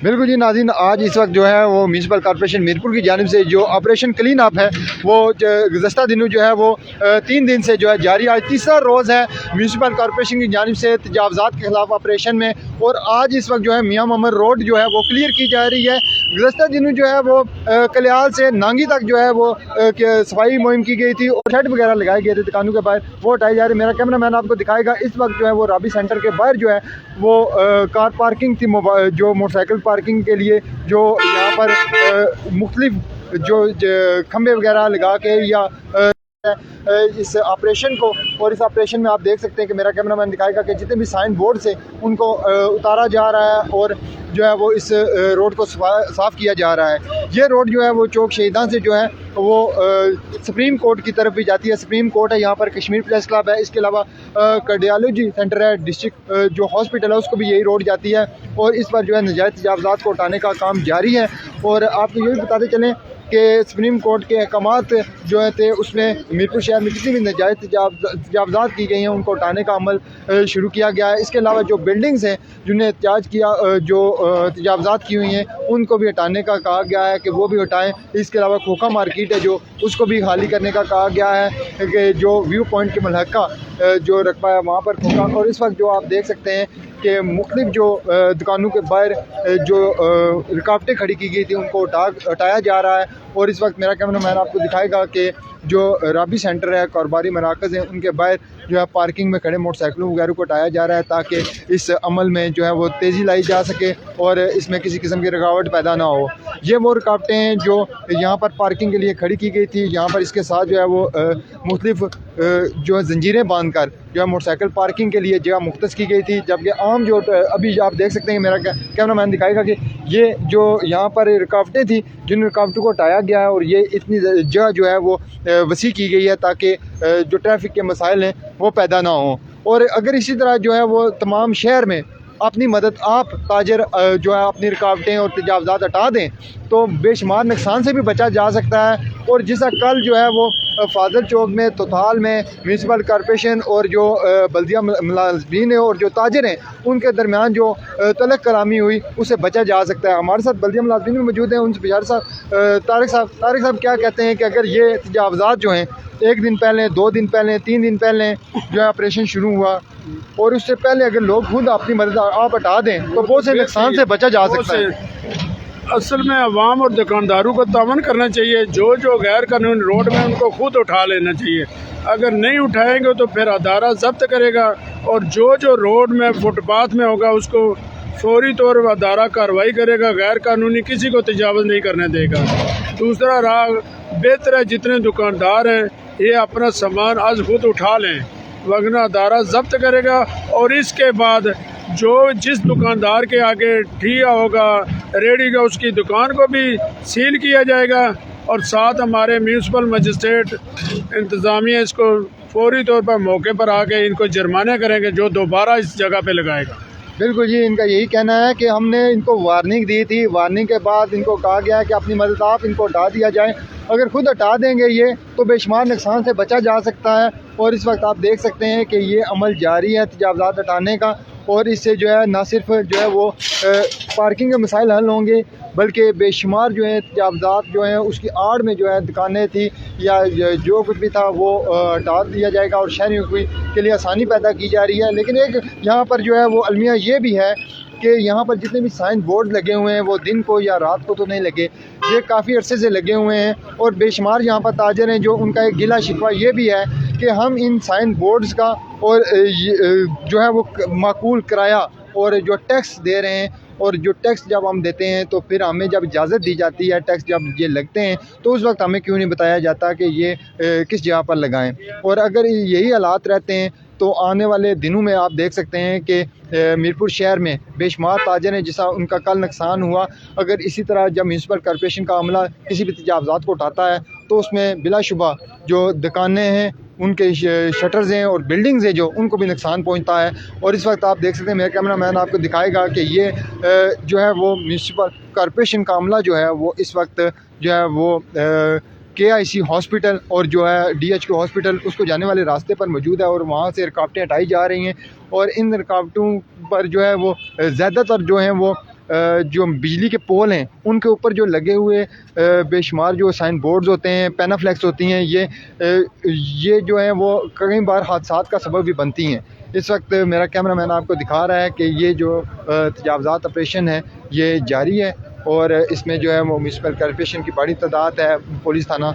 بالکل جی ناظرین، آج اس وقت جو ہے وہ میونسپل کارپوریشن میرپور کی جانب سے جو آپریشن کلین اپ ہے وہ گزشتہ دنوں جو ہے وہ 3 دن سے جو ہے جاری، آج تیسرا روز ہے میونسپل کارپوریشن کی جانب سے تجاوزات کے خلاف آپریشن میں، اور آج اس وقت جو ہے میاں محمد روڈ جو ہے وہ کلیئر کی جا رہی ہے۔ گزشتہ دنوں جو ہے وہ کلیال سے نانگی تک جو ہے وہ صفائی مہم کی گئی تھی اور شیڈ وغیرہ لگائے گئے تھے دکانوں کے باہر، وہ ہٹائے جا رہے ہیں۔ میرا کیمرہ مین آپ کو دکھائے گا، اس وقت جو ہے وہ رابی سینٹر کے باہر جو ہے وہ کار پارکنگ تھی، جو موٹر سائیکل پارکنگ کے لیے جو یہاں پر مختلف جو کھمبے وغیرہ لگا کے یا اس آپریشن کو، اور اس آپریشن میں آپ دیکھ سکتے ہیں کہ میرا کیمرہ مین دکھائے گا کہ جتنے بھی سائن بورڈ سے ان کو اتارا جا رہا ہے اور جو ہے وہ اس روڈ کو صاف کیا جا رہا ہے۔ یہ روڈ جو ہے وہ چوک شہیدان سے جو ہے وہ سپریم کورٹ کی طرف بھی جاتی ہے۔ سپریم کورٹ ہے یہاں پر، کشمیر پریس کلب ہے، اس کے علاوہ کارڈیالوجی سینٹر ہے، ڈسٹرکٹ جو ہاسپٹل ہے اس کو بھی یہی روڈ جاتی ہے، اور اس پر جو ہے ناجائز تجاوزات کو ہٹانے کا کام جاری ہے۔ اور آپ کو یہ بھی بتاتے چلیں کہ سپریم کورٹ کے احکامات جو تھے اس میں میرپور شہر میں جتنی بھی ناجائز تجاوزات کی گئی ہیں ان کو ہٹانے کا عمل شروع کیا گیا ہے۔ اس کے علاوہ جو بلڈنگز ہیں جنہیں احتجاج کیا، جو تجاوزات کی ہوئی ہیں ان کو بھی ہٹانے کا کہا گیا ہے کہ وہ بھی ہٹائیں۔ اس کے علاوہ کھوکھا مارکیٹ ہے جو اس کو بھی خالی کرنے کا کہا گیا ہے کہ جو ویو پوائنٹ کے ملحقہ جو رقبہ ہے وہاں پر کھوکھا، اور اس وقت جو آپ دیکھ سکتے ہیں کہ مختلف جو دکانوں کے باہر جو رکاوٹیں کھڑی کی گئی تھی ان کو ہٹایا جا رہا ہے۔ اور اس وقت میرا کیمرہ مین آپ کو دکھائے گا کہ جو رابی سینٹر ہے، کاروباری مراکز ہیں، ان کے باہر جو ہے پارکنگ میں کھڑے موٹر سائیکلوں وغیرہ کو ہٹایا جا رہا ہے تاکہ اس عمل میں جو ہے وہ تیزی لائی جا سکے اور اس میں کسی قسم کی رکاوٹ پیدا نہ ہو۔ یہ وہ رکاوٹیں ہیں جو یہاں پر پارکنگ کے لیے کھڑی کی گئی تھی، یہاں پر اس کے ساتھ جو ہے وہ مختلف جو ہے زنجیریں باندھ کر جو ہے موٹر سائیکل پارکنگ کے لیے جگہ مختص کی گئی تھی، جبکہ عام جو ابھی آپ دیکھ سکتے ہیں، میرا کیمرہ مین دکھائے گا کہ یہ جو یہاں پر رکاوٹیں تھیں جن رکاوٹوں کو ہٹایا گیا ہے، اور یہ اتنی جگہ جو ہے وہ وسیع کی گئی ہے تاکہ جو ٹریفک کے مسائل ہیں وہ پیدا نہ ہوں۔ اور اگر اسی طرح جو ہے وہ تمام شہر میں اپنی مدد آپ تاجر جو ہے اپنی رکاوٹیں اور تجاوزات ہٹا دیں تو بے شمار نقصان سے بھی بچا جا سکتا ہے۔ اور جیسا کل جو ہے وہ فاضل چوک میں، توتال میں میونسپل کارپوریشن اور جو بلدیہ ملازمین ہیں اور جو تاجر ہیں ان کے درمیان جو تلخ کلامی ہوئی اسے بچا جا سکتا ہے۔ ہمارے ساتھ بلدیہ ملازمین بھی موجود ہیں، ان سے بشار صاحب، طارق صاحب کیا کہتے ہیں کہ اگر یہ تجاوزات جو ہیں 1 دن پہلے، 2 دن پہلے، 3 دن پہلے جو ہے آپریشن شروع ہوا اور اس سے پہلے اگر لوگ خود اپنی مدد آپ ہٹا دیں تو بہت سے نقصان سے بچا جا سکتا ہے۔ اصل میں عوام اور دکانداروں کو تعاون کرنا چاہیے، جو غیر قانونی روڈ میں ان کو خود اٹھا لینا چاہیے۔ اگر نہیں اٹھائیں گے تو پھر ادارہ ضبط کرے گا، اور جو روڈ میں فٹ پاتھ میں ہوگا اس کو فوری طور پر ادارہ کارروائی کرے گا، غیر قانونی کسی کو تجاوز نہیں کرنے دے گا۔ دوسرا راہ بہتر ہے جتنے دکاندار ہیں یہ اپنا سامان آج خود اٹھا لیں، ورنہ ادارہ ضبط کرے گا، اور اس کے بعد جس دکاندار کے آگے ٹھیا ہوگا ریڈی کا اس کی دکان کو بھی سیل کیا جائے گا، اور ساتھ ہمارے میونسپل مجسٹریٹ انتظامیہ اس کو فوری طور پر موقع پر آ کے ان کو جرمانے کریں گے جو دوبارہ اس جگہ پہ لگائے گا۔ بالکل جی، ان کا یہی کہنا ہے کہ ہم نے ان کو وارننگ دی تھی، وارننگ کے بعد ان کو کہا گیا ہے کہ اپنی مدد آپ ان کو ہٹا دیا جائے، اگر خود ہٹا دیں گے یہ تو بے شمار نقصان سے بچا جا سکتا ہے۔ اور اس وقت آپ دیکھ سکتے ہیں کہ یہ عمل جاری ہے تجاوزات ہٹانے کا، اور اس سے جو ہے نہ صرف جو ہے وہ پارکنگ کے مسائل حل ہوں گے بلکہ بے شمار جو ہیں تجاوزات جو ہیں اس کی آڑ میں جو ہے دکانیں تھی یا جو کچھ بھی تھا وہ ہٹا دیا جائے گا، اور شہریوں کے لیے آسانی پیدا کی جا رہی ہے۔ لیکن ایک یہاں پر جو ہے وہ المیہ یہ بھی ہے کہ یہاں پر جتنے بھی سائن بورڈ لگے ہوئے ہیں وہ دن کو یا رات کو تو نہیں لگے، یہ کافی عرصے سے لگے ہوئے ہیں، اور بے شمار یہاں پر تاجر ہیں جو ان کا ایک گلہ شکوہ یہ بھی ہے کہ ہم ان سائن بورڈز کا اور جو ہے وہ معقول کرایہ اور جو ٹیکس دے رہے ہیں، اور جو ٹیکس جب ہم دیتے ہیں تو پھر ہمیں جب اجازت دی جاتی ہے ٹیکس جب یہ لگتے ہیں تو اس وقت ہمیں کیوں نہیں بتایا جاتا کہ یہ کس جگہ پر لگائیں۔ اور اگر یہی حالات رہتے ہیں تو آنے والے دنوں میں آپ دیکھ سکتے ہیں کہ میرپور شہر میں بے شمار تاجر ہیں جیسا ان کا کل نقصان ہوا، اگر اسی طرح جب میونسپل کارپوریشن کا عملہ کسی بھی تجاوزات کو اٹھاتا ہے تو اس میں بلا شبہ جو دکانیں ہیں ان کے شٹرز ہیں اور بلڈنگز ہیں جو ان کو بھی نقصان پہنچتا ہے۔ اور اس وقت آپ دیکھ سکتے ہیں، میرا کیمرہ مین آپ کو دکھائے گا کہ یہ جو ہے وہ میونسپل کارپوریشن کا عملہ جو ہے وہ اس وقت جو ہے وہ KIC ہاسپٹل اور جو ہے DHQ ہاسپٹل اس کو جانے والے راستے پر موجود ہے، اور وہاں سے رکاوٹیں ہٹائی جا رہی ہیں، اور ان رکاوٹوں پر جو ہے وہ زیادہ تر جو ہیں وہ جو بجلی کے پول ہیں ان کے اوپر جو لگے ہوئے بے شمار جو سائن بورڈز ہوتے ہیں، پینافلیکس ہوتی ہیں، یہ جو ہیں وہ کئی بار حادثات کا سبب بھی بنتی ہیں۔ اس وقت میرا کیمرہ مین آپ کو دکھا رہا ہے کہ یہ جو تجاوزات آپریشن ہے یہ جاری ہے، اور اس میں جو ہے وہ میونسپل کارپوریشن کی بڑی تعداد ہے، پولیس تھانہ